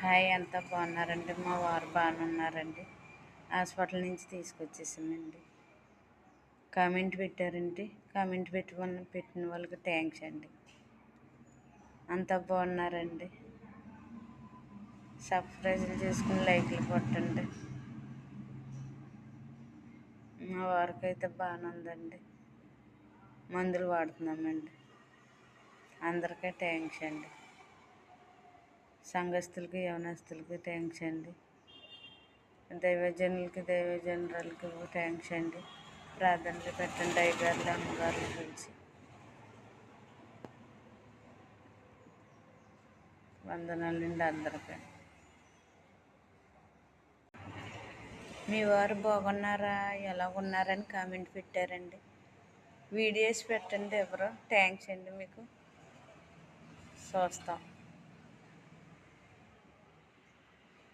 Hi, అంతా బాగున్నారండి? మా వారు బాగానే ఉన్నారండి. హాస్పిటల్ నుంచి తీసుకొచ్చేసామండి. కామెంట్ పెట్టారండి. కామెంట్ పెట్టిన వాళ్ళకి థ్యాంక్స్ అండి. అంతా బాగున్నారండి. సబ్స్క్రైబ్ చేసుకుని లైక్లు కొట్టండి. మా వారికి అయితే బాగానే ఉందండి. మందులు వాడుతున్నామండి. అందరికీ థ్యాంక్స్ అండి. సంఘస్థులకి యవనస్తులకి థ్యాంక్స్ అండి. దైవజనులకి థ్యాంక్స్ అండి. ప్రార్థనలు పెట్టండి అయ్యగారులు అమ్మగారుల గురించి. వందనాలండి అందరికీ. మీ వారు బాగున్నారా, ఎలా ఉన్నారని కామెంట్ పెట్టారండి. వీడియోస్ పెట్టండి ఎవరో. థ్యాంక్స్ అండి. మీకు చూస్తాం.